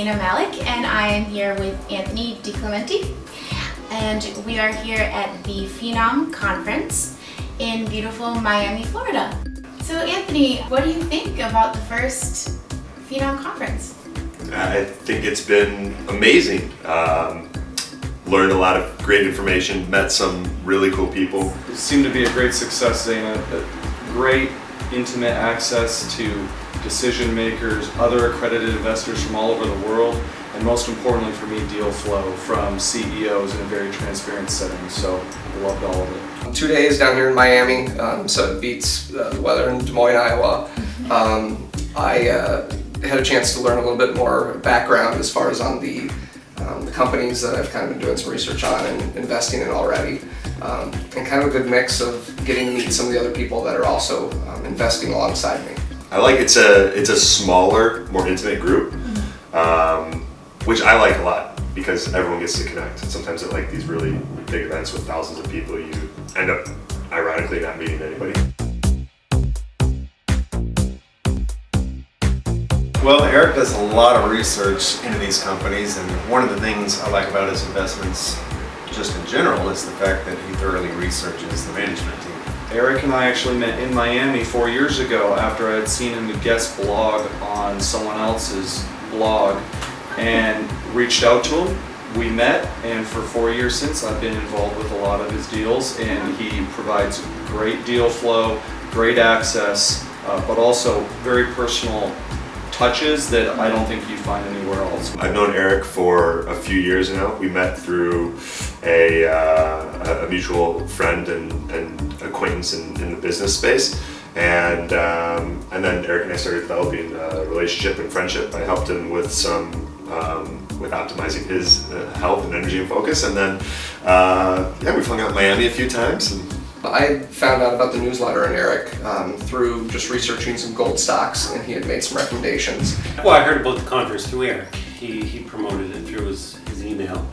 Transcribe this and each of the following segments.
Phenom and I am here with Anthony DiClementi, and we are here at the Phenom conference in beautiful Miami, Florida. So Anthony, what do you think about the first Phenom conference? I think it's been amazing. Learned a lot of great information, met some really cool people. It seemed to be a great success, Dana. A great intimate access to decision makers, other accredited investors from all over the world, and most importantly for me, deal flow from CEOs in a very transparent setting. So I loved all of it. 2 days down here in Miami, so it beats the weather in Des Moines, Iowa. I had a chance to learn a little bit more background as far as on the companies that I've kind of been doing some research on and investing in already, and kind of a good mix of getting to meet some of the other people that are also investing alongside me. I like it's a smaller, more intimate group, which I like a lot because everyone gets to connect. Sometimes at like these really big events with thousands of people, you end up ironically not meeting anybody. Well, Eric does a lot of research into these companies, and one of the things I like about his investments just in general is the fact that he thoroughly researches the management team. Eric and I actually met in Miami 4 years ago after I had seen him guest blog on someone else's blog and reached out to him. We met, and for 4 years since I've been involved with a lot of his deals, and he provides great deal flow, great access, but also very personal touches that I don't think you find anywhere else. I've known Eric for a few years now. We met through a mutual friend and acquaintance in the business space, and then Eric and I started developing a relationship and friendship. I helped him with some with optimizing his health and energy and focus, and then we've hung out in Miami a few times. I found out about the newsletter and Eric through just researching some gold stocks, and he had made some recommendations. Well, I heard about the conference through Eric. He promoted it through his email,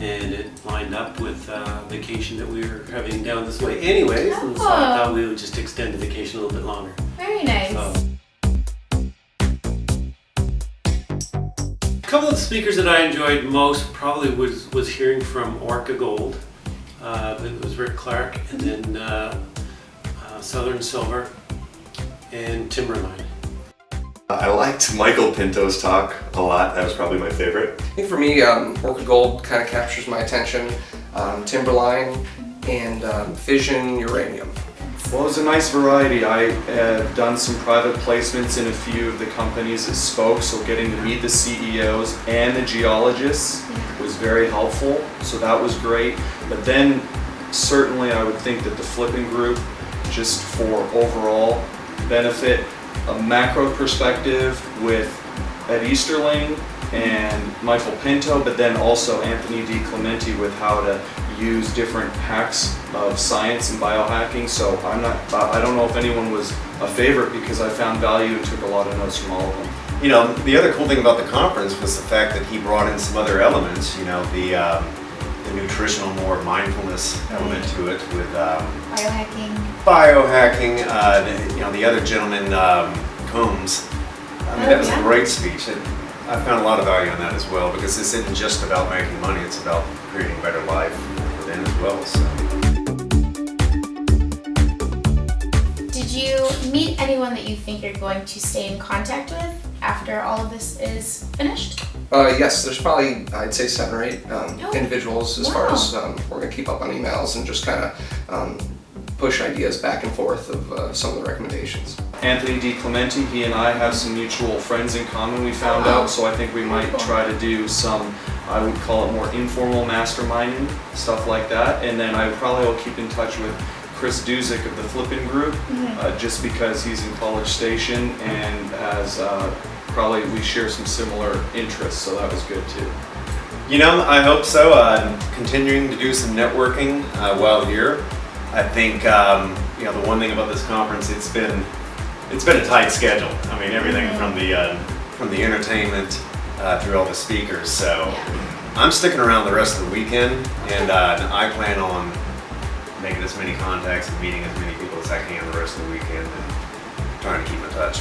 and it lined up with a vacation that we were having down this way anyways, and so I thought we would just extend the vacation a little bit longer. Very nice. A couple of the speakers that I enjoyed most probably was hearing from Orca Gold. It was Rick Clark, and then Southern Silver, and Timberline. I liked Michael Pinto's talk a lot. That was probably my favorite. I think for me, Orca Gold kind of captures my attention, Timberline, and Fission Uranium. Well, it was a nice variety. I have done some private placements in a few of the companies that spoke, so getting to meet the CEOs and the geologists was very helpful, so that was great. But then certainly I would think that the flipping group, just for overall benefit, a macro perspective with Ed Easterling and Michael Pinto, but then also Anthony DiClementi with how to use different hacks of science and biohacking. So I don't know if anyone was a favorite because I found value and took a lot of notes from all of them. You know, the other cool thing about the conference was the fact that he brought in some other elements, you know, the nutritional, more mindfulness element to it with biohacking, the other gentleman, Combs. I mean, that was a great speech. I found a lot of value in that as well, because this isn't just about making money, it's about creating a better life within as well. So. Did you meet anyone that you think you're going to stay in contact with after all of this is finished? Yes, there's probably, I'd say 7 or 8 individuals as far as we're going to keep up on emails and just kind of push ideas back and forth of some of the recommendations. Anthony DiClementi, he and I have some mutual friends in common, we found out, so I think we might try to do some, I would call it more informal masterminding, stuff like that. And then I probably will keep in touch with Chris Duzick of the Flippin' Group, just because he's in College Station and has probably we share some similar interests, so that was good too. You know, I hope so. Continuing to do some networking while here. I think the one thing about this conference, it's been a tight schedule. I mean, everything from the entertainment through all the speakers. So I'm sticking around the rest of the weekend, and I plan on making as many contacts and meeting as many people as I can the rest of the weekend and trying to keep in touch.